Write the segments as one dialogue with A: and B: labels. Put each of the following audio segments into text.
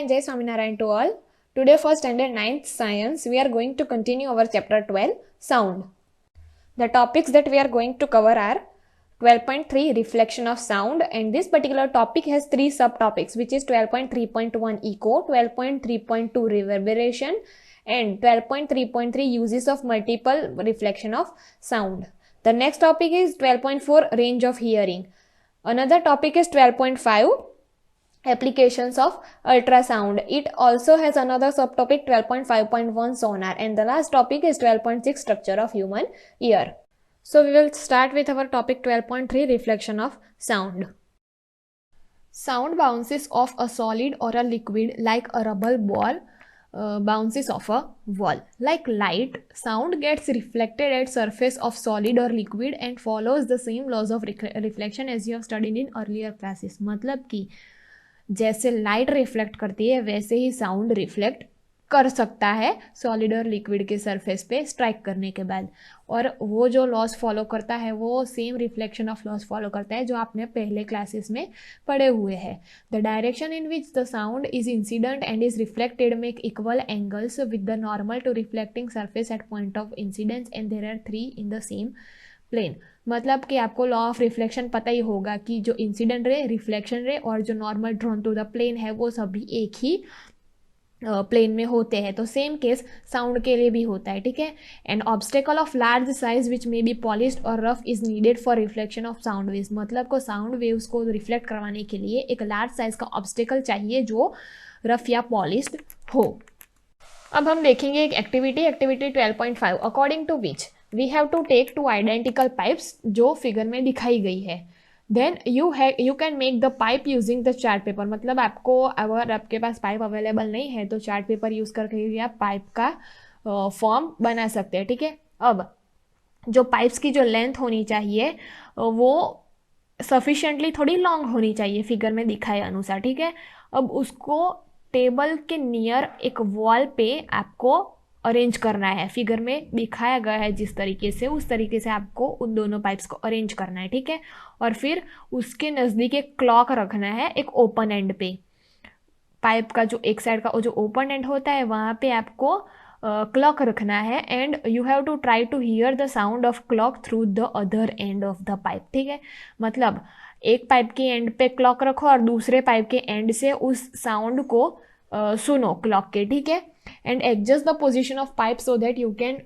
A: and Jai Swaminarayan to all. Today for standard 9th science, we are going to continue our chapter 12, sound. The topics that we are going to cover are 12.3 reflection of sound, and this particular topic has 3 subtopics, which is 12.3.1 echo, 12.3.2 reverberation, and 12.3.3 uses of multiple reflection of sound. The next topic is 12.4 range of hearing. Another topic is 12.5 applications of ultrasound. It also has another subtopic 12.5.1 sonar, and the last topic is 12.6 structure of human ear. So we will start with our topic 12.3 reflection of sound. Sound bounces off a solid or a liquid like a rubber ball bounces off a wall. Like light, sound gets reflected at surface of solid or liquid and follows the same laws of reflection as you have studied in earlier classes. मतलब कि जैसे light reflect करती है वैसे ही sound reflect कर सकता है solid और लिक्विड के सरफेस पे स्ट्राइक करने के बाद, और वो जो लॉस फॉलो करता है वो same reflection of loss follow करता है जो आपने पहले क्लासेस में पढ़े हुए हैं. The direction in which the sound is incident and is reflected make equal angles with the normal to reflecting surface at point of incidence and there are 3 in the same plane. मतलब कि आपको law of reflection पता ही होगा कि जो incident ray, reflection ray और जो normal drawn to the plane है वो सभी एक ही प्लेन में होते हैं. तो सेम केस साउंड के लिए भी होता है, ठीक है. And obstacle of large size which may be polished or rough is needed for reflection of sound waves. मतलब को साउंड वेव्स को रिफ्लेक्ट करवाने के लिए एक लार्ज साइज का ऑब्स्टेकल चाहिए जो रफ या पॉलिश्ड हो. अब हम देखेंगे एक activity 12.5 according to which we have to take 2 identical pipes जो फिगर में दिखाई गई है. Then you can make the pipe using the chart paper. मतलब आपको अगर आपके पास पाइप अवेलेबल नहीं है तो चार्ट पेपर यूज करके भी आप पाइप का फॉर्म बना सकते हैं, ठीक है. अब जो पाइप्स की जो लेंथ होनी चाहिए वो सफिशिएंटली थोड़ी लॉन्ग होनी चाहिए फिगर में दिखाए अनुसार, ठीक है. अब उसको टेबल के नियर एक वॉल पे आपको अरेंज करना है. फिगर में दिखाया गया है जिस तरीके से, उस तरीके से आपको उन दोनों पाइप्स को अरेंज करना है, ठीक है. और फिर उसके नज़दीक एक क्लॉक रखना है एक ओपन एंड पे. पाइप का जो एक साइड का जो ओपन एंड होता है वहाँ पे आपको क्लॉक रखना है. And you have to try to hear the sound of clock through the other end of the pipe, ठीक है. मतलब एक पाइप के एंड पे क्लॉक रखो और दूसरे पाइप के एंड से उस साउंड को सुनो क्लॉक के, ठीक है. And adjust the position of pipe so that you can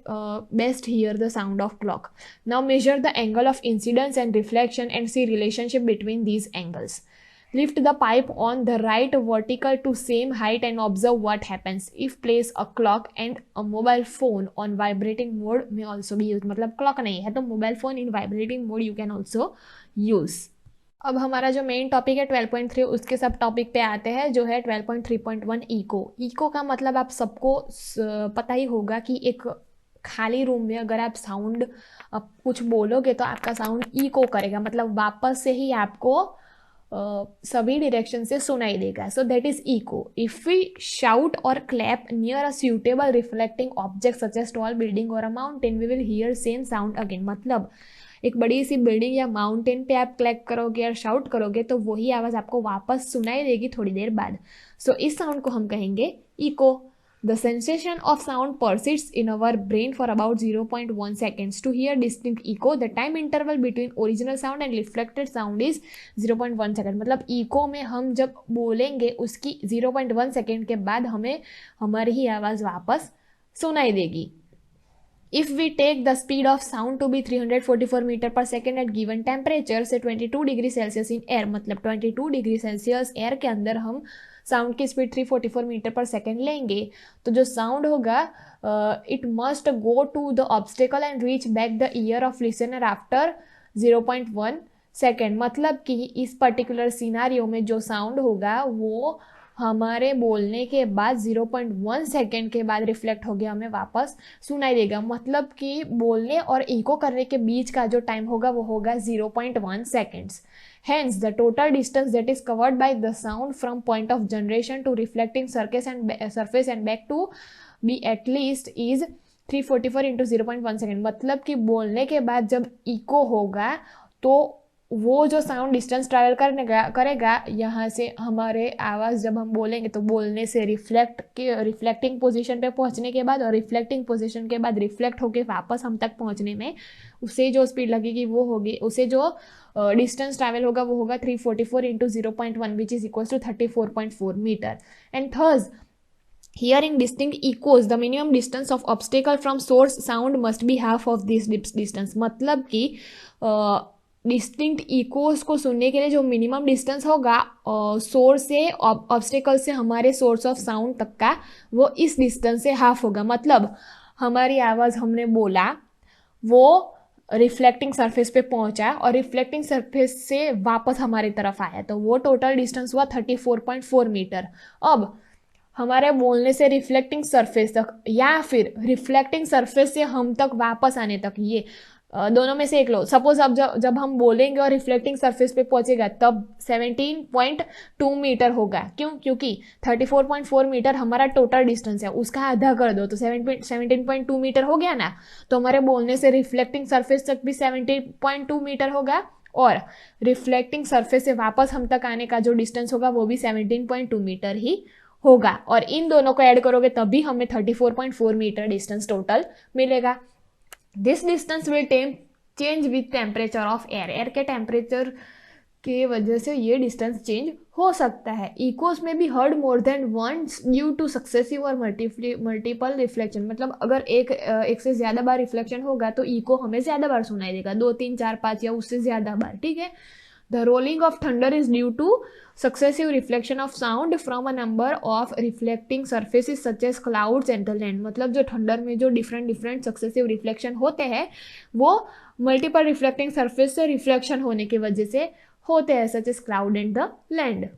A: best hear the sound of clock. Now measure the angle of incidence and reflection and see relationship between these angles. Lift the pipe on the right vertical to same height and observe what happens. If place a clock and a mobile phone on vibrating mode may also be used. मतलब clock नहीं है तो mobile phone in vibrating mode you can also use. अब हमारा जो main topic है 12.3 उसके सब टॉपिक पे आते हैं जो है 12.3.1 इको. इको का मतलब आप सबको पता ही होगा कि एक खाली रूम में अगर आप साउंड कुछ बोलोगे तो आपका साउंड इको करेगा, मतलब वापस से ही आपको सभी डायरेक्शन से सुनाई देगा. So that is echo. If we shout or clap near a suitable reflecting object such as tall building or a mountain we will hear same sound again. मतलब एक बड़ी सी बिल्डिंग या माउंटेन पे आप क्लैप करोगे और शाउट करोगे तो वही आवाज़ आपको वापस सुनाई देगी थोड़ी देर बाद. सो इस साउंड को हम कहेंगे echo. The sensation of sound persists in our brain for about 0.1 seconds. To hear distinct echo the time interval between original sound and reflected sound is 0.1 second. मतलब इको में हम जब बोलेंगे उसकी 0.1 सेकेंड के बाद हमें हमारी ही आवाज़ वापस सुनाई देगी. If we take the speed of sound to be 344 metre पर सेकेंड एट गिवन टेम्परेचर से 22 डिग्री सेल्सियस इन एयर, मतलब 22 डिग्री सेल्सियस एयर के अंदर हम साउंड की स्पीड 344 मीटर पर सेकेंड लेंगे तो जो साउंड होगा it must go to the obstacle and reach back the ear of listener after 0.1 second. मतलब कि इस पर्टिकुलर सिनारियो में जो साउंड होगा वो हमारे बोलने के बाद 0.1 सेकेंड के बाद रिफ्लेक्ट हो गया हमें वापस सुनाई देगा. मतलब कि बोलने और इको करने के बीच का जो टाइम होगा वो होगा 0.1 seconds. Hence, the total distance that is covered by the sound from point of generation to reflecting surface and back to be at least is 344 into 0.1 second. मतलब कि बोलने के बाद जब इको होगा तो वो जो साउंड डिस्टेंस ट्रैवल करेगा यहाँ से हमारे आवाज़ जब हम बोलेंगे तो बोलने से रिफ्लेक्टिंग पोजीशन पे पहुँचने के बाद और रिफ्लेक्टिंग पोजीशन के बाद रिफ्लेक्ट होके वापस हम तक पहुँचने में उसे जो स्पीड लगेगी वो होगी, उसे जो डिस्टेंस ट्रैवल होगा वो होगा 344 into 0.1 which is equal to 34.4 metre. And thus hearing distinct echoes the minimum distance of obstacle from source sound must be half of this distance. मतलब कि डिस्टिंक्ट इकोस को सुनने के लिए जो मिनिमम डिस्टेंस होगा सोर्स से ऑब्स्टेकल से हमारे सोर्स ऑफ साउंड तक का वो इस डिस्टेंस से हाफ होगा. मतलब हमारी आवाज़ हमने बोला वो रिफ्लेक्टिंग सरफेस पे पहुंचा और रिफ्लेक्टिंग सरफेस से वापस हमारी तरफ आया तो वो टोटल डिस्टेंस हुआ 34.4 मीटर. अब हमारे बोलने से रिफ्लेक्टिंग सरफेस तक या फिर रिफ्लेक्टिंग सरफेस से हम तक वापस आने तक, ये दोनों में से एक लो. सपोज अब जब हम बोलेंगे और रिफ्लेक्टिंग सरफेस पे पहुंचेगा तब 17.2 मीटर होगा. क्यों? क्योंकि 34.4 मीटर हमारा टोटल डिस्टेंस है, उसका आधा कर दो तो 17.2 मीटर हो गया ना. तो हमारे बोलने से रिफ्लेक्टिंग सरफेस तक भी 17.2 मीटर होगा और रिफ्लेक्टिंग सरफेस से वापस हम तक आने का जो डिस्टेंस होगा वो भी 17.2 मीटर ही होगा. और इन दोनों को ऐड करोगे तभी हमें 34.4 मीटर डिस्टेंस टोटल मिलेगा. This distance will change with temperature of air. Air के टेम्परेचर के वजह से ये डिस्टेंस चेंज हो सकता है. Echoes may be heard more than once due to successive or multiple reflection. मतलब अगर एक से ज़्यादा बार रिफ्लेक्शन होगा तो इको हमें ज़्यादा बार सुनाई देगा, 2 3 4 5 या उससे ज़्यादा बार. ठीक है. The rolling of thunder is due to successive reflection of sound from a number of reflecting surfaces such as clouds and the land. मतलब जो थंडर में जो डिफरेंट सक्सेसिव रिफ्लेक्शन होते हैं वो मल्टीपल रिफ्लेक्टिंग सरफेस से रिफ्लेक्शन होने की वजह से होते हैं, such as cloud and the land.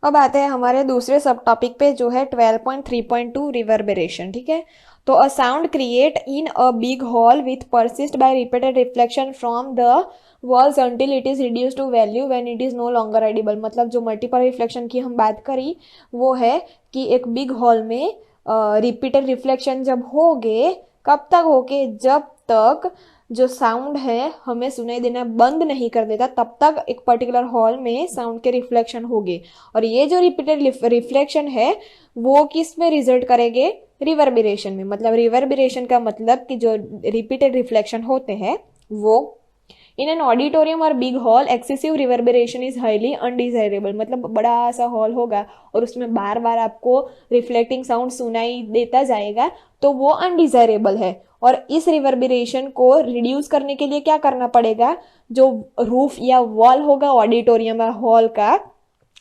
A: अब आते हैं हमारे दूसरे सब टॉपिक पे जो है 12.3.2 रिवर्बरेशन. ठीक है. तो a sound create in a big hall with persist by repeated reflection from the walls until it is reduced to value when it is no longer audible. मतलब जो मल्टीपल रिफ्लेक्शन की हम बात करी वो है कि एक बिग हॉल में रिपीटेड रिफ्लेक्शन जब होगे, कब तक होगे, जब तक जो साउंड है हमें सुनाई देना बंद नहीं कर देता तब तक एक पर्टिकुलर हॉल में साउंड के रिफ्लेक्शन होंगे. और ये जो रिपीटेड रिफ्लेक्शन है वो किस में रिजल्ट करेंगे? रिवर्बरेशन में. मतलब रिवर्बरेशन का मतलब कि जो रिपीटेड रिफ्लेक्शन होते हैं वो इन एन ऑडिटोरियम और big hall excessive reverberation is highly undesirable. मतलब बड़ा सा हॉल होगा और उसमें बार बार आपको रिफ्लेक्टिंग साउंड सुनाई देता जाएगा तो वो अनडिजायरेबल है. और इस रिवर्बरेशन को रिड्यूस करने के लिए क्या करना पड़ेगा? जो रूफ या वॉल होगा ऑडिटोरियम या हॉल का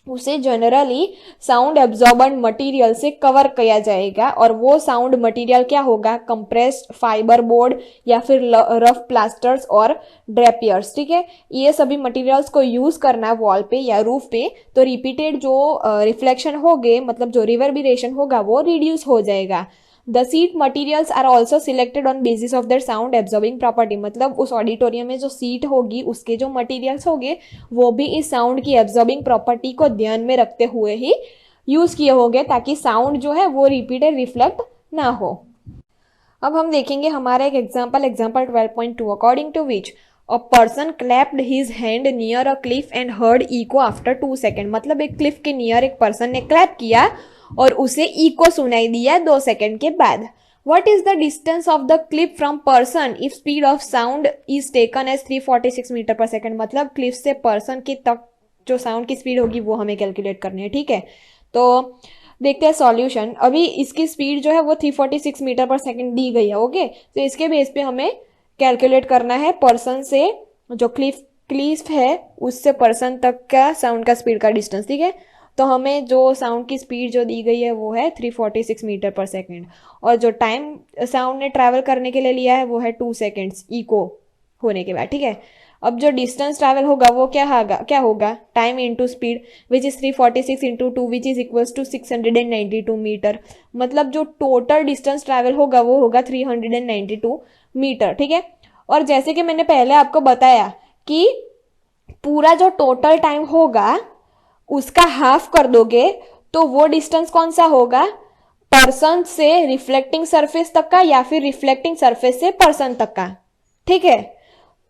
A: उसे जनरली साउंड एब्जॉर्बेंट मटेरियल से कवर किया जाएगा. और वो साउंड मटेरियल क्या होगा? कंप्रेस्ड फाइबर बोर्ड या फिर रफ प्लास्टर्स और ड्रेपियर्स. ठीक है. ये सभी मटेरियल्स को यूज करना है वॉल पे या रूफ पे तो रिपीटेड जो रिफ्लेक्शन होंगे, मतलब जो रिवर्बरेशन होगा वो रिड्यूस हो जाएगा. The seat materials are also selected on basis of their sound absorbing property. मतलब उस ऑडिटोरियम में जो सीट होगी उसके जो मटीरियल्स होंगे वो भी इस साउंड की एब्जॉर्बिंग प्रॉपर्टी को ध्यान में रखते हुए ही यूज किए होंगे ताकि साउंड जो है वो रिपीटेड रिफ्लेक्ट ना हो. अब हम देखेंगे हमारा एक example 12.2 according to which a person clapped his hand near a cliff and heard echo after 2 second. मतलब एक क्लिफ के नियर एक पर्सन ने क्लैप किया और उसे इको सुनाई दिया 2 सेकेंड के बाद. What is the distance of the cliff from person if speed of sound is taken as 346 metre पर सेकेंड. मतलब क्लिफ से पर्सन की तक जो साउंड की स्पीड होगी वो हमें कैलकुलेट करनी है. ठीक है. तो देखते हैं सॉल्यूशन. अभी इसकी स्पीड जो है वो 346 मीटर पर सेकेंड दी गई है. ओके. तो इसके बेस पे हमें कैलकुलेट करना है पर्सन से जो क्लिफ है उससे पर्सन तक का साउंड का स्पीड का डिस्टेंस. ठीक है. तो हमें जो साउंड की स्पीड जो दी गई है वो है 346 मीटर पर सेकेंड और जो टाइम साउंड ने ट्रैवल करने के लिए लिया है वो है 2 सेकेंड्स इको होने के बाद. ठीक है. अब जो डिस्टेंस ट्रैवल होगा वो क्या होगा? Time into speed which is 346 into 2 which is equals to 692 metre. मतलब जो टोटल डिस्टेंस ट्रैवल होगा वो होगा 392 मीटर. ठीक है. और जैसे कि मैंने पहले आपको बताया कि पूरा जो टोटल टाइम होगा उसका हाफ कर दोगे तो वो डिस्टेंस कौन सा होगा? पर्सन से रिफ्लेक्टिंग सरफेस तक का या फिर रिफ्लेक्टिंग सरफेस से पर्सन तक का. ठीक है.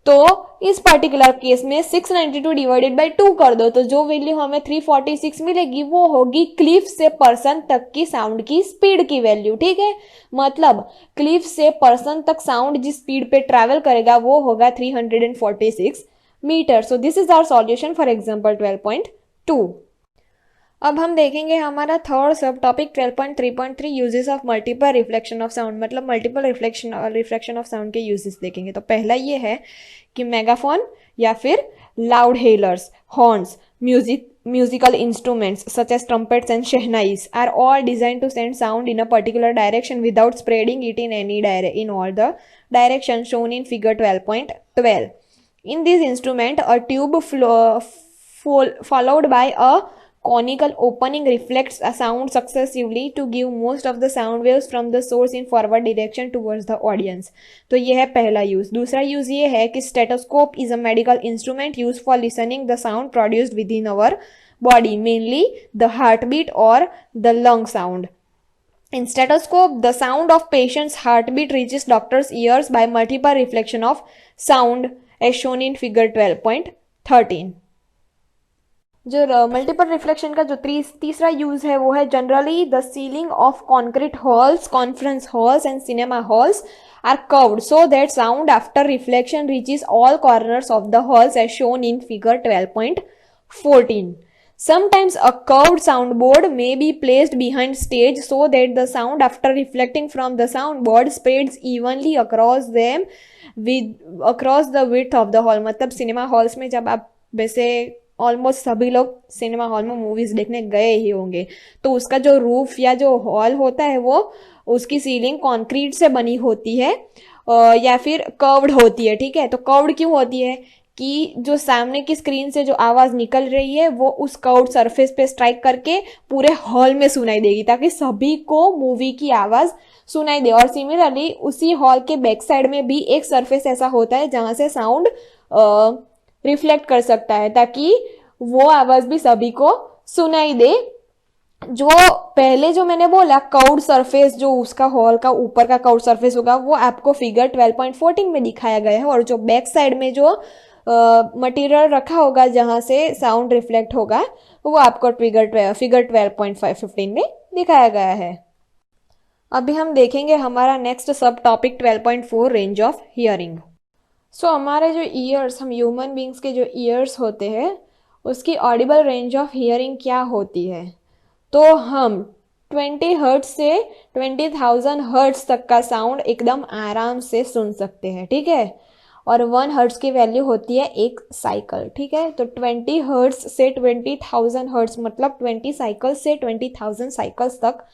A: तो इस पर्टिकुलर केस में 692 डिवाइडेड बाई 2 कर दो, तो जो वैल्यू हमें 346 मिलेगी वो होगी क्लिफ से पर्सन तक की साउंड की स्पीड की वैल्यू। ठीक है, मतलब क्लिफ से पर्सन तक साउंड जिस स्पीड पे ट्रैवल करेगा वो होगा 346 metre. So this is our solution for example 12.2। अब हम देखेंगे हमारा third subtopic 12.3.3 uses of multiple reflection of sound, मतलब मल्टीपल रिफ्लेक्शन ऑफ साउंड के यूजेस देखेंगे। तो पहला ये है कि मेगाफोन या फिर loud hailers, horns, musical instruments such as trumpets and shehnais are all designed to send sound in a particular direction without spreading it in all the directions shown in figure 12.12. In this instrument, a tube followed by a conical opening reflects a sound successively to give most of the sound waves from the source in forward direction towards the audience. तो ये है पहला use. दूसरा use ये है कि stethoscope is a medical instrument use for listening the sound produced with in our body, mainly the heartbeat or the lung sound. In stethoscope, the sound of patient's heartbeat reaches doctor's ears by multiple reflection of sound as shown in figure 12.13. जो multiple reflection का जो तीसरा use है वो है generally the ceiling of concrete halls, conference halls and cinema halls are curved so that sound after reflection reaches all corners of the halls as shown in figure 12.14. Sometimes a curved soundboard may be placed behind stage so that the sound after reflecting from the soundboard spreads evenly across the width of the hall. मतलब cinema halls में जब आप वैसे almost सभी लोग cinema hall में movies देखने गए ही होंगे, तो उसका जो रूफ या जो हॉल होता है वो उसकी सीलिंग कंक्रीट से बनी होती है या फिर कर्व्ड होती है। ठीक है, तो कर्व्ड क्यों होती है कि जो सामने की स्क्रीन से जो आवाज निकल रही है वो उस कर्व्ड सरफेस पे स्ट्राइक करके पूरे हॉल में सुनाई देगी ताकि सभी को मूवी की आवाज सुनाई दे। और सिमिलरली उसी हॉल के बैक साइड में भी एक सरफेस ऐसा होता है जहां से साउंड रिफ्लेक्ट कर सकता है ताकि वो आवाज भी सभी को सुनाई दे। जो पहले जो मैंने बोला कर्व्ड सरफेस, जो उसका हॉल का ऊपर का कर्व्ड सरफेस होगा वो आपको फिगर 12.14 में दिखाया गया है, और जो बैक साइड में जो मटेरियल रखा होगा जहां से साउंड रिफ्लेक्ट होगा वो आपको फिगर 12.15 में दिखाया गया है। अभी हम देखेंगे हमारा नेक्स्ट सब टॉपिक 12.4 रेंज ऑफ हियरिंग। सो हमारे जो ईयर्स, हम ह्यूमन बींग्स के जो ईयर्स होते हैं उसकी ऑडिबल रेंज ऑफ हियरिंग क्या होती है, तो हम 20 हर्ट्ज से 20,000 हर्ट्ज तक का साउंड एकदम आराम से सुन सकते हैं। ठीक है, और 1 हर्ट्ज की वैल्यू होती है एक साइकिल। ठीक है, तो 20 हर्ट्ज से 20,000 हर्ट्ज मतलब 20 साइकिल से 20,000 साइकिल्स तक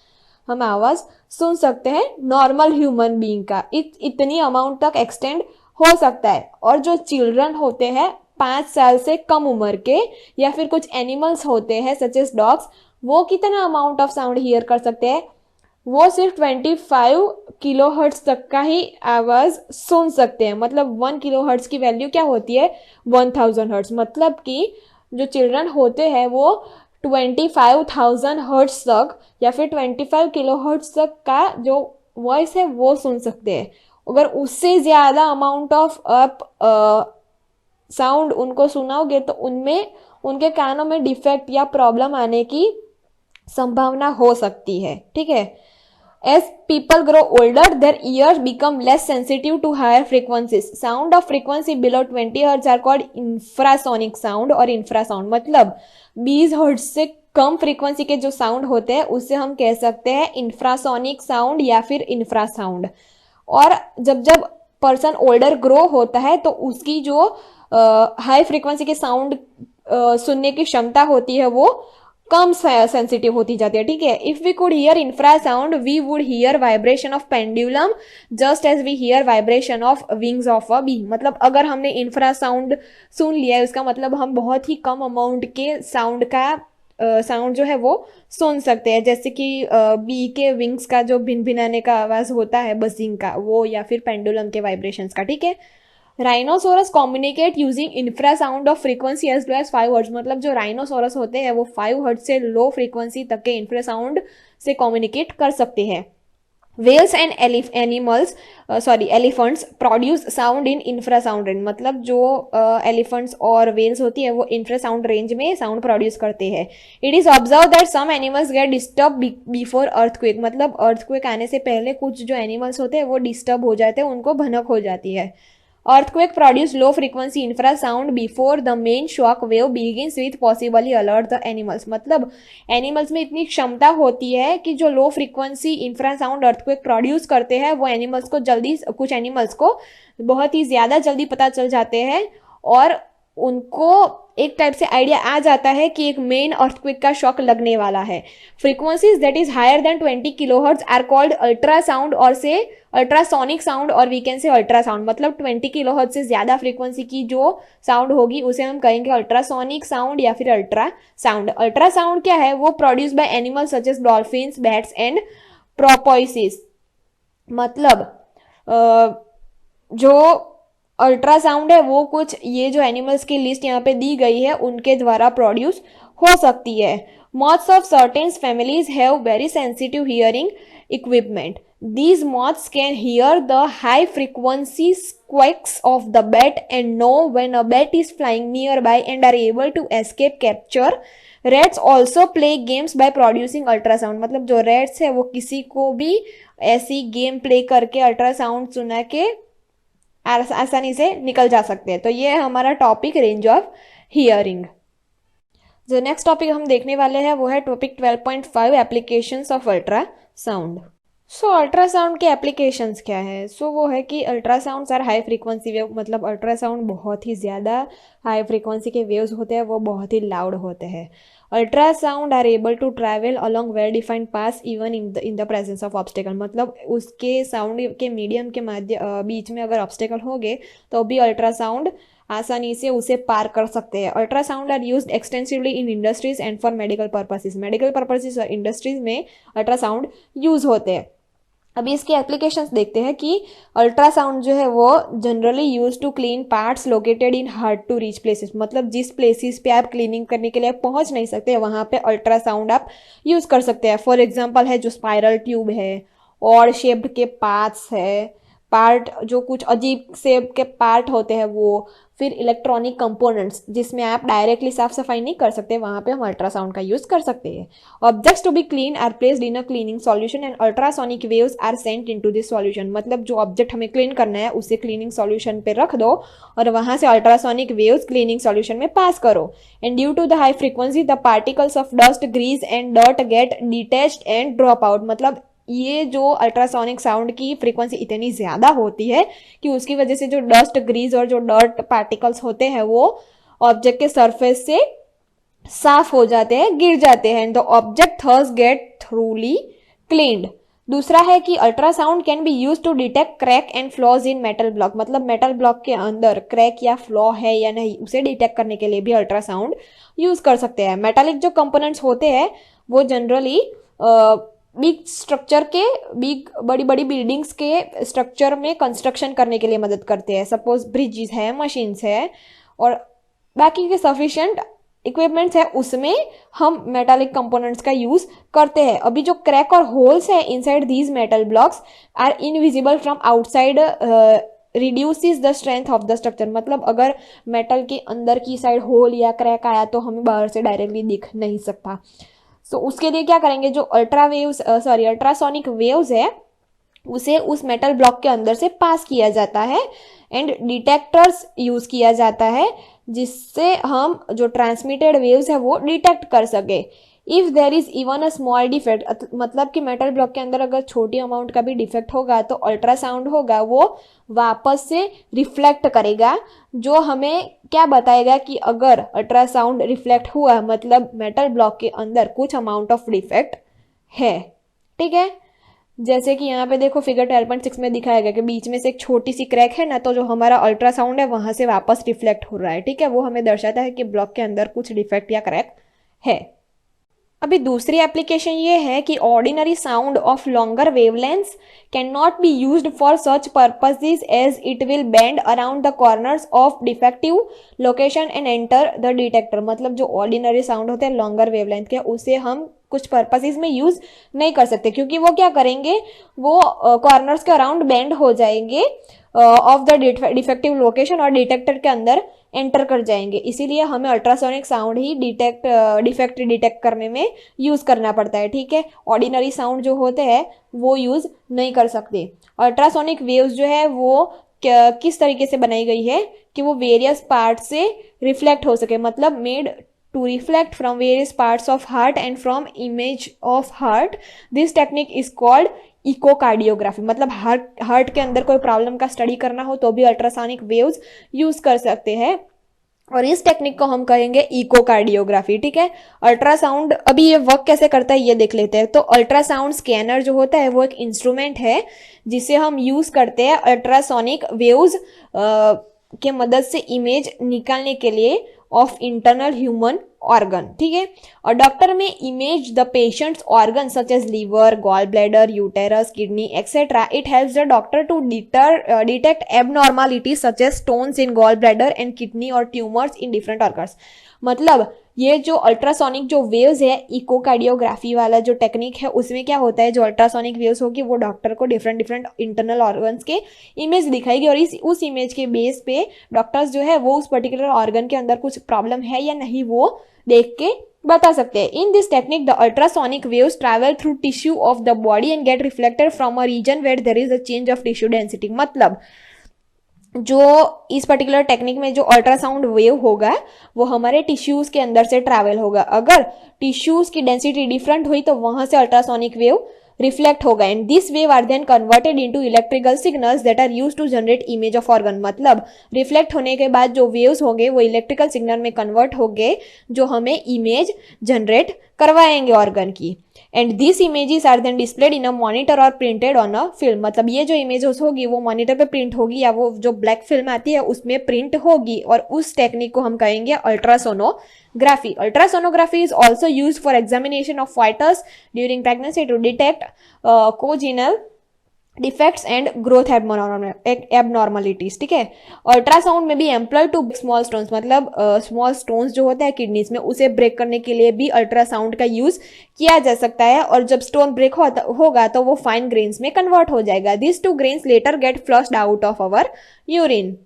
A: हम आवाज सुन सकते हैं नॉर्मल ह्यूमन बीइंग का। इतनी अमाउंट तक एक्सटेंड हो सकता है। और जो चिल्ड्रन होते हैं 5 साल से कम उम्र के या फिर कुछ एनिमल्स होते हैं सच एज डॉग्स, वो कितना अमाउंट ऑफ साउंड हियर कर सकते हैं, वो सिर्फ 25 किलो हर्ट्ज तक का ही आवाज सुन सकते हैं। मतलब 1 किलो हर्ट्ज की वैल्यू क्या होती है 1000 हर्ट्ज, मतलब कि जो चिल्ड्रन होते हैं वो 25,000 हर्ट्ज तक या फिर 25 किलो हर्ट्ज तक का जो वॉइस है वो सुन सकते हैं। अगर उससे ज्यादा अमाउंट ऑफ साउंड उनको सुनाओगे तो उनमें उनके कानों में डिफेक्ट या प्रॉब्लम आने की संभावना हो सकती है। ठीक है, as people grow older their ears become less sensitive to higher frequencies. Sound of frequency below 20 hertz are called infrasonic sound और infrasound मतलब 20 हर्ट्ज से कम फ्रीक्वेंसी के जो साउंड होते हैं उससे हम कह सकते हैं इंफ्रासोनिक साउंड या फिर इंफ्रासाउंड। और जब जब पर्सन ओल्डर ग्रो होता है तो उसकी जो हाई फ्रीक्वेंसी के साउंड सुनने की क्षमता होती है वो कम सेंसिटिव होती जाती है। ठीक है, if we could hear infrasound we would hear vibration of pendulum just as we hear vibration of wings of a bee. मतलब अगर हमने इंफ्रासाउंड सुन लिया है उसका मतलब हम बहुत ही कम अमाउंट के साउंड का साउंड जो है वो सुन सकते हैं, जैसे कि बी के विंग्स का जो भिनभिनाने का आवाज होता है बजिंग का वो, या फिर पेंडुलम के वाइब्रेशंस का। ठीक है, rhinoceros communicate using infrasound of frequency as low as 5 hertz. मतलब जो राइनोसोरस होते हैं वो 5 हर्ट्ज से लो फ्रीक्वेंसी तक के इंफ्रासाउंड से कम्युनिकेट कर सकते हैं। Whales and elephants produce sound in infrasound range, मतलब जो एलिफेंट्स और वेल्स होती है वो इंफ्रासाउंड रेंज में साउंड प्रोड्यूस करते हैं. It is observe that some animals get disturb before earthquake, मतलब अर्थक्वेक आने से पहले कुछ जो एनिमल्स होते हैं वो डिस्टर्ब हो जाते हैं, उनको भनक हो जाती है. Earthquake produce low frequency infrasound before the main shock wave begins with possibly alert the animals. मतलब एनिमल्स में इतनी क्षमता होती है कि जो low frequency infrasound earthquake produce करते हैं वो एनिमल्स को जल्दी, कुछ एनिमल्स को बहुत ही ज़्यादा जल्दी पता चल जाते हैं और उनको एक टाइप से आइडिया आ जाता है कि एक मेन अर्थक्वेक का शॉक लगने वाला है. Frequencies that is higher than 20 kilohertz are called ultrasound or say ultrasonic sound or we can say ultrasound. मतलब 20 किलोहर्ट्ज से ज्यादा फ्रीक्वेंसी की जो साउंड होगी उसे हम कहेंगे अल्ट्रासोनिक साउंड या फिर अल्ट्रासाउंड. अल्ट्रासाउंड क्या है? वो produce by animals such as dolphins, bats and porpoises. मतलब जो अल्ट्रासाउंड है वो कुछ ये जो एनिमल्स की लिस्ट यहाँ पे दी गई है उनके द्वारा प्रोड्यूस हो सकती है. Moths of certain families have very sensitive hearing equipment. These moths can hear the high frequency squawks of the bat and know when a bat is flying nearby and are able to escape capture. Rats also play games by producing ultrasound. मतलब जो rats है वो किसी को भी ऐसी game play करके ultrasound सुना के आसानी से निकल जा सकते हैं. तो ये है हमारा टॉपिक रेंज ऑफ हियरिंग. जो नेक्स्ट टॉपिक हम देखने वाले हैं वो है topic 12.5 applications of ultrasound. So ultrasound के एप्लीकेशंस क्या है? सो वो है कि ultrasounds are high frequency wave, मतलब अल्ट्रासाउंड बहुत ही ज़्यादा हाई फ्रीक्वेंसी के वेव्स होते हैं, वो बहुत ही लाउड होते हैं. Ultrasound are able to travel along well defined path even in the presence of obstacle. मतलब उसके साउंड के मीडियम के बीच में अगर ऑब्स्टेकल हो गए तो भी अल्ट्रासाउंड आसानी से उसे पार कर सकते हैं. Ultrasound are used extensively in industries and for medical purposes. Medical purposes और इंडस्ट्रीज में अल्ट्रासाउंड यूज होते हैं. अभी इसके एप्लीकेशंस देखते हैं कि अल्ट्रासाउंड जो है वो generally use to clean parts located in hard to reach places. मतलब जिस प्लेसेस पे आप क्लीनिंग करने के लिए पहुंच नहीं सकते वहां पे अल्ट्रासाउंड आप यूज कर सकते हैं. फॉर एग्जांपल है जो स्पाइरल ट्यूब है, और शेप्ड के पार्ट्स है, पार्ट जो कुछ अजीब शेप के पार्ट होते हैं वो, फिर इलेक्ट्रॉनिक कंपोनेंट्स जिसमें आप डायरेक्टली साफ सफाई नहीं कर सकते, वहां पे हम अल्ट्रासाउंड का यूज कर सकते हैं. Objects to be clean are placed in a cleaning solution and ultrasonic waves are sent into this solution. मतलब जो ऑब्जेक्ट हमें क्लीन करना है उसे क्लीनिंग सॉल्यूशन पे रख दो और वहां से अल्ट्रासोनिक वेव्स क्लीनिंग सॉल्यूशन में पास करो. And due to the high frequency the particles of dust, grease and dirt get detached and drop out. मतलब ये जो अल्ट्रासोनिक साउंड की फ्रीक्वेंसी इतनी ज़्यादा होती है कि उसकी वजह से जो डस्ट, ग्रीज और जो डर्ट पार्टिकल्स होते हैं वो ऑब्जेक्ट के सरफेस से साफ हो जाते हैं, गिर जाते हैं. The object thus get thoroughly cleaned. दूसरा है कि ultrasound can be use to detect crack and flaws in metal block. मतलब मेटल ब्लॉक के अंदर क्रैक या फ्लॉ है या नहीं उसे डिटेक्ट करने के लिए भी अल्ट्रासाउंड यूज कर सकते हैं. मेटालिक जो कंपोनेंट्स होते हैं वो जनरली बिग स्ट्रक्चर के, बड़ी बड़ी बिल्डिंग्स के स्ट्रक्चर में कंस्ट्रक्शन करने के लिए मदद करते हैं. सपोज ब्रिजेस है, मशीन्स है और बाकी के सफिशिएंट इक्विपमेंट्स है, उसमें हम मेटालिक कंपोनेंट्स का यूज करते हैं. अभी जो क्रैक और होल्स है inside these metal blocks are invisible from outside, reduces the strength of the structure. मतलब अगर मेटल के अंदर की साइड होल या क्रैक आया तो हमें बाहर से डायरेक्टली दिख नहीं सकता. सो उसके लिए क्या करेंगे, जो अल्ट्रासोनिक वेव्स है उसे उस मेटल ब्लॉक के अंदर से पास किया जाता है एंड डिटेक्टर्स यूज किया जाता है जिससे हम जो ट्रांसमिटेड वेव्स है वो डिटेक्ट कर सके. If there is even a small defect, मतलब कि मेटल ब्लॉक के अंदर अगर छोटी अमाउंट का भी डिफेक्ट होगा तो अल्ट्रासाउंड होगा वो वापस से रिफ्लेक्ट करेगा, जो हमें क्या बताएगा कि अगर अल्ट्रासाउंड रिफ्लेक्ट हुआ मतलब मेटल ब्लॉक के अंदर कुछ अमाउंट ऑफ डिफेक्ट है. ठीक है, जैसे कि यहाँ पे देखो फिगर 12.6 में दिखाया गया कि बीच में से एक छोटी सी क्रैक है ना, तो जो हमारा अल्ट्रासाउंड है वहां से वापस रिफ्लेक्ट हो रहा है. ठीक है, वो हमें दर्शाता है कि ब्लॉक के अंदर कुछ डिफेक्ट या क्रैक है. अभी दूसरी एप्लीकेशन ये है कि ordinary sound of longer wavelengths can not be used for such purposes as it will bend around the corners of defective location and enter the detector. मतलब जो ऑर्डिनरी साउंड होते हैं लॉन्गर वेवलेंथ के, उसे हम कुछ पर्पसेस में use नहीं कर सकते, क्योंकि वो क्या करेंगे, वो कॉर्नर्स के अराउंड बेंड हो जाएंगे ऑफ द डिफेक्टिव लोकेशन और डिटेक्टर के अंदर एंटर कर जाएंगे। इसीलिए हमें अल्ट्रासोनिक साउंड ही डिफेक्ट डिटेक्ट करने में यूज करना पड़ता है, ठीक है। ऑर्डिनरी साउंड जो होते हैं वो यूज नहीं कर सकते। अल्ट्रासोनिक वेव्स जो है वो किस तरीके से बनाई गई है कि वो वेरियस पार्ट से रिफ्लेक्ट हो सके, मतलब made to reflect from various parts of heart and from image of heart. This technique is called echocardiography. मतलब हार्ट के अंदर कोई प्रॉब्लम का स्टडी करना हो तो भी अल्ट्रासोनिक वेव्स यूज कर सकते हैं, और इस टेक्निक को हम कहेंगे इकोकार्डियोग्राफी, ठीक है। अल्ट्रासाउंड, अभी ये वर्क कैसे करता है ये देख लेते हैं। तो अल्ट्रासाउंड स्कैनर जो होता है वो एक इंस्ट्रूमेंट है जिसे हम यूज करते हैं अल्ट्रासोनिक वेव्स के मदद से इमेज निकालने के लिए ऑफ इंटरनल ह्यूमन ऑर्गन, ठीक है। और डॉक्टर में image the patient's organ such as liver, gall bladder, uterus, kidney etcetera. It helps the doctor to detect abnormalities such as stones in gall bladder and kidney or tumours in different organs. मतलब ये जो ultrasonic जो waves है, echocardiography वाला जो technique है, उसमें क्या होता है, जो अल्ट्रासोनिक वेव्स होगी वो डॉक्टर को डिफरेंट डिफरेंट इंटरनल ऑर्गन्स के इमेज दिखाएगी, और उस इमेज के बेस पे डॉक्टर्स जो है वो उस पर्टिकुलर ऑर्गन के अंदर कुछ प्रॉब्लम है या नहीं वो देख के बता सकते हैं। In this technique the ultrasonic waves travel through tissue of the body and get reflected from a region where there is a change of tissue density. मतलब जो इस पर्टिकुलर टेक्निक में जो अल्ट्रासाउंड वेव होगा वो हमारे टिश्यूज के अंदर से ट्रैवल होगा। अगर टिश्यूज की डेंसिटी डिफरेंट हुई तो वहां से अल्ट्रासोनिक वेव रिफ्लेक्ट होगा, and this wave are then converted into electrical signals that are used to generate image of organ. मतलब रिफ्लेक्ट होने के बाद जो वेव्स होंगे वो इलेक्ट्रिकल सिग्नल में कन्वर्ट होंगे जो हमें इमेज जनरेट करवाएंगे ऑर्गन की, and this images are then displayed in a monitor or printed on a film. मतलब ये जो इमेजेस होगी वो मॉनिटर पे प्रिंट होगी या वो जो ब्लैक फिल्म आती है उसमें प्रिंट होगी, और उस टेक्निक को हम कहेंगे ultrasonography. Ultrasonography is also used for examination of fetus during pregnancy to detect congenital defects and growth abnormalities, ठीक है। अल्ट्रासाउंड में भी एम्प्लॉय टू स्मॉल स्टोन्स, मतलब स्मॉल स्टोन्स जो होता है किडनीज में उसे ब्रेक करने के लिए भी अल्ट्रासाउंड का यूज किया जा सकता है, और जब स्टोन ब्रेक होगा तो वो फाइन ग्रेन्स में कन्वर्ट हो जाएगा। This two grains later get flushed out of our urine.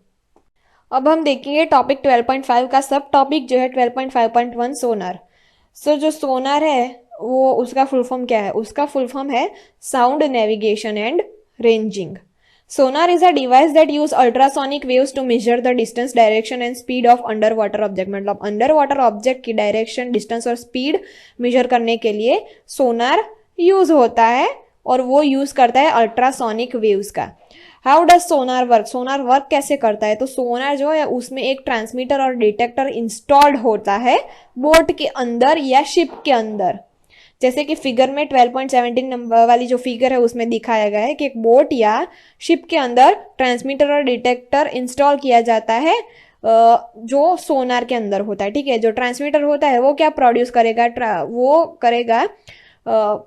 A: अब हम देखेंगे टॉपिक 12.5 का सब टॉपिक जो है 12.5.1 सोनार। सो जो सोनार है वो उसका फुल फॉर्म क्या है, उसका फुल फॉर्म है sound navigation and ranging. Sonar is a device that use ultrasonic waves to measure the distance, direction and speed of underwater object. मतलब underwater object की direction, distance और speed measure करने के लिए सोनार यूज होता है, और वो यूज करता है अल्ट्रासोनिक वेव्स का। How does Sonar work? Sonar work कैसे करता है? तो सोनार जो है उसमें एक ट्रांसमीटर और डिटेक्टर इंस्टॉल्ड होता है बोट के अंदर या शिप के अंदर। जैसे कि फिगर में 12.17 नंबर वाली जो फिगर है उसमें दिखाया गया है कि एक बोट या शिप के अंदर ट्रांसमीटर और डिटेक्टर इंस्टॉल किया जाता है जो सोनार के अंदर होता है, ठीक है। जो ट्रांसमीटर होता है वो क्या प्रोड्यूस करेगा, वो करेगा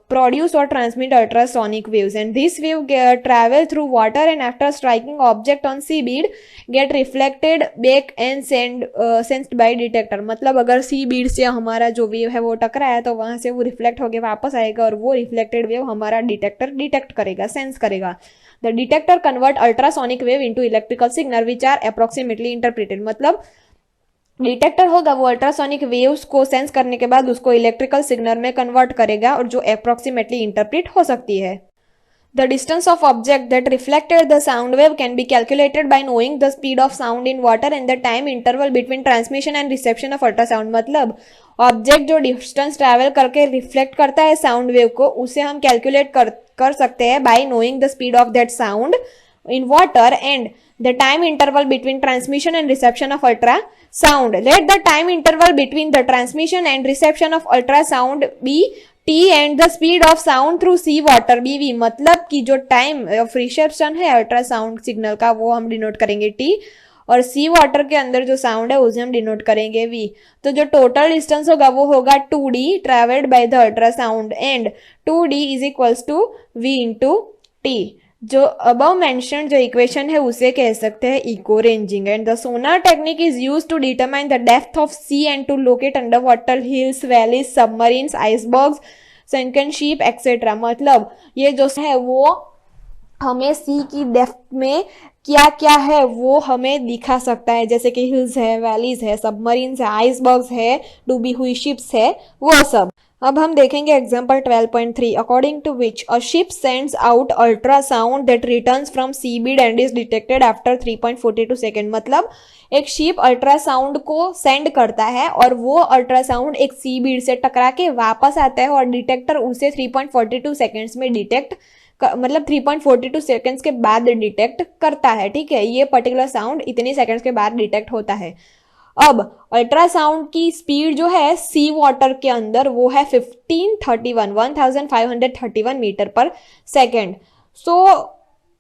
A: produce or transmit ultrasonic waves, and this wave travel through water and after striking object on seabed get reflected back and sensed by detector। मतलब अगर seabed से हमारा जो वेव है वो टकराया तो वहां से वो रिफ्लेक्ट होकर वापस आएगा, और वो रिफ्लेक्टेड वेव हमारा डिटेक्टर डिटेक्ट करेगा, सेंस करेगा। The detector convert ultrasonic wave into electrical signal which are approximately interpreted। मतलब डिटेक्टर होगा वो अल्ट्रासोनिक वेव्स को सेंस करने के बाद उसको इलेक्ट्रिकल सिग्नल में कन्वर्ट करेगा, और जो अप्रोक्सीमेटली इंटरप्रेट हो सकती है। The distance of object that reflected the sound wave can be calculated by knowing the speed of sound in water and the time interval between transmission and reception of ultrasound। मतलब object जो distance travel करके reflect करता है sound wave को, उसे हम calculate कर सकते हैं bye knowing the speed of that sound in water and the time interval between transmission and reception of ultrasound. Let the time interval between the transmission and reception of ultrasound be T and the speed of sound through sea water be V। मतलब कि जो time of reception है ultrasound signal का वो हम denote करेंगे T, और सी water के अंदर जो साउंड है उसे हम डिनोट करेंगे V। तो जो टोटल डिस्टेंस होगा वो होगा 2D travelled by the ultrasound, and 2D is equals to V into T। जो अबव मेंशन्ड जो इक्वेशन है उसे कह सकते हैं echo ranging. And the sonar technique is used to determine the depth of sea and to locate under water hills, valleys, submarines, icebergs, sunken ship etcetera. मतलब ये जो है वो हमें सी की डेप्थ में क्या क्या है वो हमें दिखा सकता है, जैसे कि हिल्स है, वैलीज है, सबमरीन्स है, आइसबर्ग्स है, डूबी हुई शिप्स है, वो सब। अब हम देखेंगे example 12.3 according to which a ship sends out ultrasound that returns from sea bed and is detected after 3.42 second. मतलब एक शिप अल्ट्रासाउंड को सेंड करता है और वो अल्ट्रासाउंड एक सी बीड से टकरा के वापस आता है और डिटेक्टर उसे 3.42 सेकेंड्स में डिटेक्ट मतलब 3.42 सेकेंड्स के बाद डिटेक्ट करता है। ठीक है, ये पर्टिकुलर साउंड इतनी सेकेंड्स के बाद डिटेक्ट होता है। अब अल्ट्रासाउंड की स्पीड जो है सी वाटर के अंदर वो है 1531 मीटर पर second. So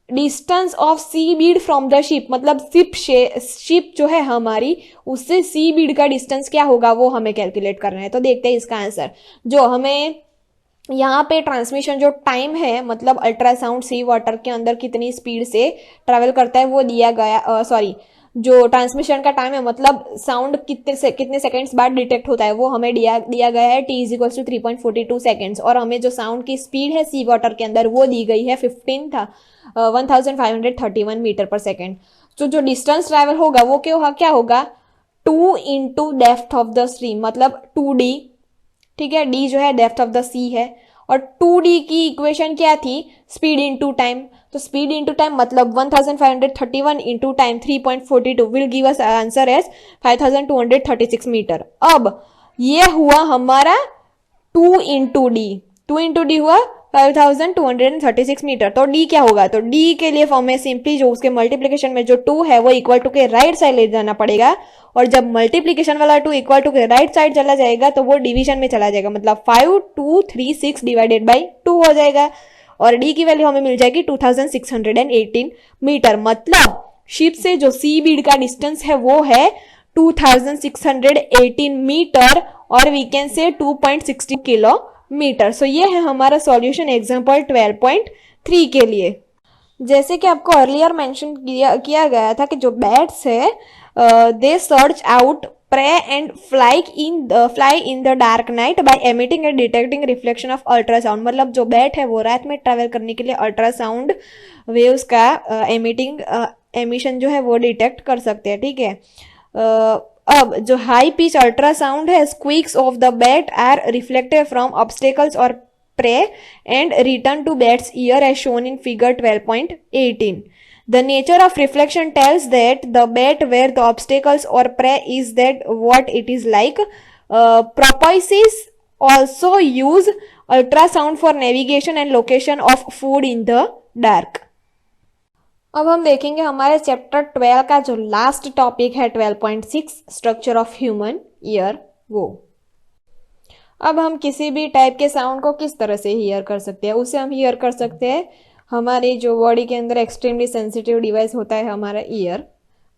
A: distance of sea bed from the ship, मतलब शिप जो है हमारी उससे सी बीड का डिस्टेंस क्या होगा वो हमें कैलकुलेट करना है। तो देखते हैं इसका आंसर। जो हमें यहाँ पे ट्रांसमिशन जो टाइम है, मतलब अल्ट्रासाउंड सी वाटर के अंदर कितनी स्पीड से ट्रैवल करता है वो दिया गया, जो ट्रांसमिशन का टाइम है मतलब साउंड कितने सेकंड्स बाद डिटेक्ट होता है वो हमें दिया गया है t is equals to 3.42 seconds. और हमें जो साउंड की स्पीड है सी वाटर के अंदर वो दी गई है 1531 मीटर पर सेकेंड। तो जो डिस्टेंस ट्रैवल होगा वो क्या होगा 2 into depth of the stream, मतलब 2d। ठीक है, d जो है डेप्थ ऑफ द सी है और 2d की इक्वेशन क्या थी स्पीड इनटू टाइम। तो स्पीड इनटू टाइम मतलब 1531 into time 3.42 will give us answer as 5236 metre. अब ये हुआ हमारा 2 इंटू डी हुआ 5236 मीटर। तो d क्या होगा, तो d के लिए फॉर्म सिंपली जो उसके मल्टीप्लीकेशन में जो 2 है वो इक्वल टू के राइट साइड ले जाना पड़ेगा और जब मल्टीप्लीकेशन वाला 2 इक्वल टू के राइट साइड चला जाएगा तो वो डिवीजन में चला जाएगा, मतलब 5236 डिवाइडेड बाई 2 हो जाएगा और d की वैल्यू हमें मिल जाएगी 2618 मीटर। मतलब शिप से जो सी बीड का डिस्टेंस है वो है 2618 मीटर और वी कैन से 2.60 किलोमीटर। सो ये है हमारा सॉल्यूशन एग्जांपल 12.3 के लिए। जैसे कि आपको अर्लियर मेंशन किया गया था कि जो बैट्स है they search out prey and fly in the dark night by emitting and detecting reflection of ultrasound। मतलब जो बैट है वो रात में ट्रैवल करने के लिए अल्ट्रासाउंड वेव्स का एमिशन जो है वो डिटेक्ट कर सकते हैं। ठीक है, अब जो हाई पिच अल्ट्रासाउंड है squeaks of the bat are reflected from obstacles or prey and return to bat's ear as shown in figure 12.18। The nature of reflection tells that the bat where the obstacles or prey is that what it is like। Porpoises also use ultrasound for navigation and location of food in the dark। अब हम देखेंगे हमारे chapter 12 का जो last topic है 12.6 structure of human ear वो। अब हम किसी भी टाइप के साउंड को किस तरह से हियर कर सकते हैं, उसे हम हियर कर सकते हैं हमारी जो बॉडी के अंदर एक्सट्रीमली सेंसिटिव डिवाइस होता है हमारा ईयर,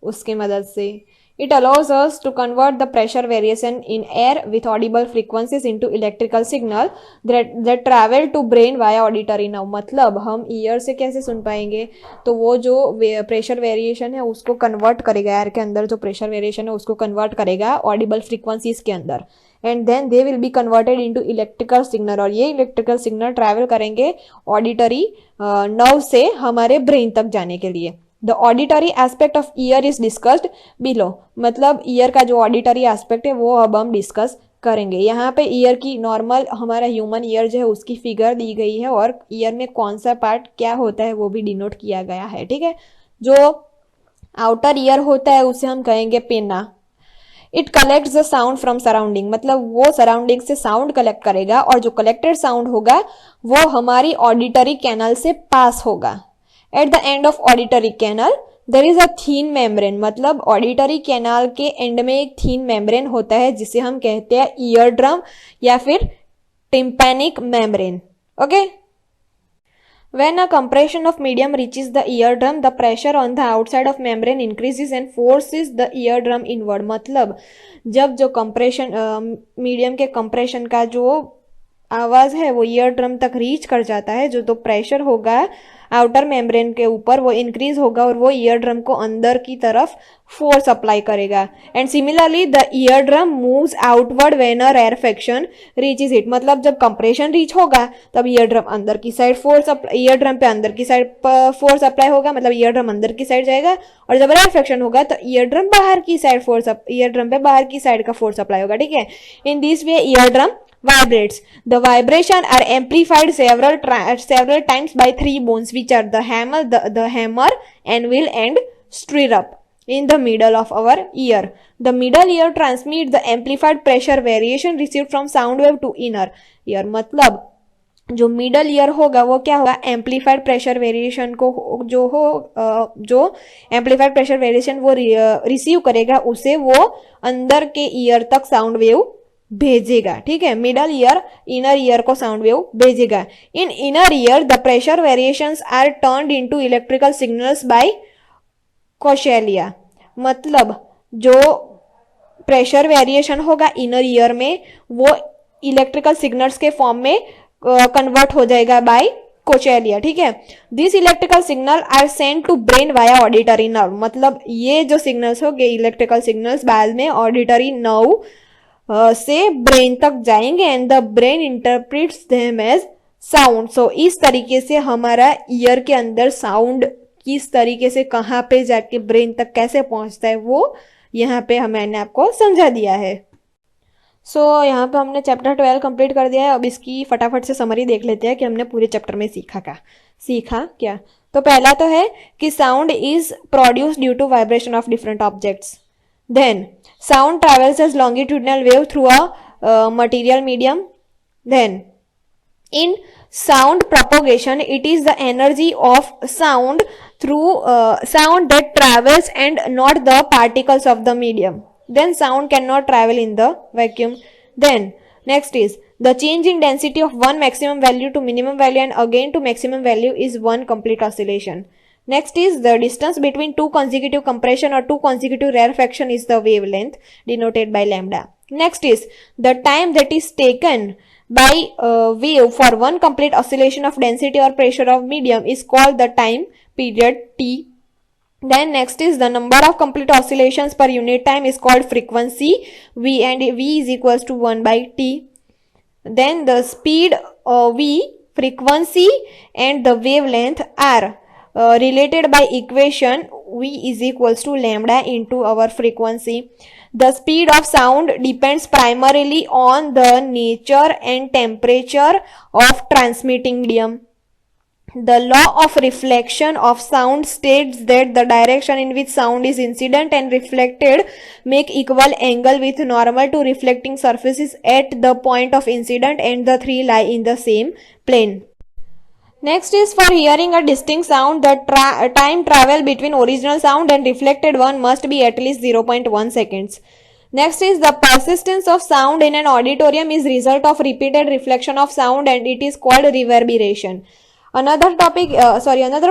A: उसकी मदद से। It allows us to convert the pressure variation in air with audible frequencies into electrical signal that travel to brain via auditory nerve. मतलब हम ईयर से कैसे सुन पाएंगे, तो वो जो प्रेशर वेरिएशन है उसको कन्वर्ट करेगा, एयर के अंदर जो प्रेशर वेरिएशन है उसको कन्वर्ट करेगा ऑडिबल फ्रीक्वेंसीज के अंदर and then they will be converted into electrical signal और ये इलेक्ट्रिकल सिग्नल ट्रैवल करेंगे ऑडिटरी नर्व से हमारे ब्रेन तक जाने के लिए। The auditory aspect of ear is discussed below. मतलब ईयर का जो ऑडिटरी एस्पेक्ट है वो अब हम डिस्कस करेंगे। यहाँ पे ईयर की नॉर्मल हमारा ह्यूमन ईयर जो है उसकी फिगर दी गई है और ईयर में कौन सा पार्ट क्या होता है वो भी डिनोट किया गया है। ठीक है, जो आउटर ईयर होता है उसे हम कहेंगे पेना। It collects the sound from surrounding, मतलब वो सराउंडिंग से साउंड कलेक्ट करेगा और जो कलेक्टेड साउंड होगा वो हमारी ऑडिटरी कैनल से पास होगा। At the end of auditory canal there is a thin membrane. मतलब ऑडिटरी कैनाल के एंड में एक थीन मेम्ब्रेन होता है जिसे हम कहते हैं ईयर ड्रम या फिर tympanic membrane. Okay, when a compression of medium reaches the eardrum the pressure on the outside of membrane increases and forces the eardrum inward। मतलब जब जो कंप्रेशन मीडियम के कंप्रेशन का जो आवाज है वो ईयर ड्रम तक रीच कर जाता है, जो तो प्रेशर होगा आउटर मेम्ब्रेन के ऊपर वो इंक्रीज होगा और वो ईयर ड्रम को अंदर की तरफ फोर्स अप्लाई करेगा. And similarly the ear drum moves outward when a rarefaction reaches it. मतलब जब कंप्रेशन रीच होगा तब ईयर ड्रम अंदर की साइड फोर्स, ईयर ड्रम पे अंदर की साइड फोर्स अप्लाई होगा, मतलब ईयर ड्रम अंदर की साइड जाएगा. और जब रेरफेक्शन होगा तो ईयर ड्रम बाहर की साइड फोर्स, ईयर ड्रम पे बाहर की साइड का फोर्स अप्लाई होगा. ठीक है. In this way ear drum vibrates. The vibration are amplified several times by three bones, which are the hammer, anvil, and stirrup in the middle of our ear. The middle ear transmits the amplified pressure variation received from sound wave to inner ear. मतलब जो middle ear होगा वो क्या होगा, amplified pressure variation को जो amplified pressure variation वो receive करेगा उसे वो अंदर के ईयर तक साउंड वेव भेजेगा. ठीक है. मिडल ईयर इनर ईयर को साउंड वेव भेजेगा. In inner ear the pressure variations are turned into electrical signals by cochlea. मतलब जो प्रेशर वेरिएशन होगा इनर ईयर में वो इलेक्ट्रिकल सिग्नल्स के फॉर्म में कन्वर्ट हो जाएगा बाय कोशेलिया. ठीक है. This electrical signal are send to brain via auditory nerve. मतलब ये जो सिग्नल्स हो गए इलेक्ट्रिकल सिग्नल्स बाद में ऑडिटरी नर्व से ब्रेन तक जाएंगे and the brain interprets them as sound. So इस तरीके से हमारा ईयर के अंदर साउंड किस तरीके से कहाँ पे जाके ब्रेन तक कैसे पहुंचता है वो यहाँ पे मैंने आपको समझा दिया है. सो यहाँ पे हमने चैप्टर 12 कंप्लीट कर दिया है. अब इसकी फटाफट से समरी देख लेते हैं कि हमने पूरे चैप्टर में सीखा क्या. तो पहला तो है कि sound is produce due to vibration of different objects. Then sound travels as longitudinal wave through a material medium. Then in sound propagation it is the energy of sound through sound that travels and not the particles of the medium. Then sound cannot travel in the vacuum. Then next is the change in density of one maximum value to minimum value and again to maximum value is one complete oscillation. Next is the distance between two consecutive compression or two consecutive rarefaction is the wavelength denoted by lambda. Next is the time that is taken by wave for one complete oscillation of density or pressure of medium is called the time period T. Then next is the number of complete oscillations per unit time is called frequency V, and V is equals to 1 by T. Then the speed V, frequency and the wavelength are related by equation V is equals to lambda into our frequency. The speed of sound depends primarily on the nature and temperature of transmitting medium. The law of reflection of sound states that the direction in which sound is incident and reflected make equal angle with normal to reflecting surfaces at the point of incident and the three lie in the same plane. Next is for hearing a distinct sound, the time travel between original sound and reflected one must be at least 0.1 seconds. Next is the persistence of sound in an auditorium is result of repeated reflection of sound and it is called reverberation. Another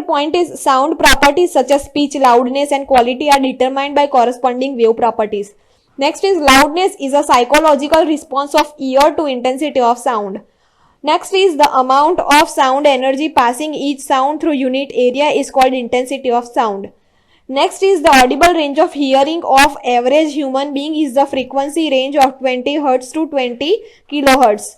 A: point is sound properties such as pitch, loudness and quality are determined by corresponding wave properties. Next is loudness is a psychological response of ear to intensity of sound. Next is the amount of sound energy passing each sound through unit area is called intensity of sound. Next is the audible range of hearing of average human being is the frequency range of 20 Hz to 20 kHz.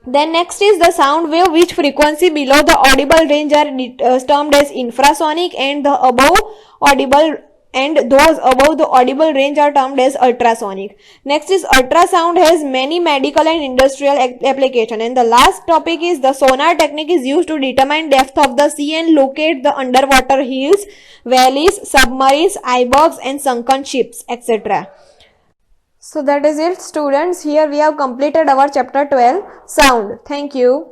A: Then next is the sound wave which frequency below the audible range are termed as infrasonic and the above audible and those above the audible range are termed as ultrasonic. Next is ultrasound has many medical and industrial application. And the last topic is the sonar technique is used to determine depth of the sea and locate the underwater hills, valleys, submarines, icebergs and sunken ships, etc. So that is it, students. Here we have completed our chapter 12 sound. Thank you.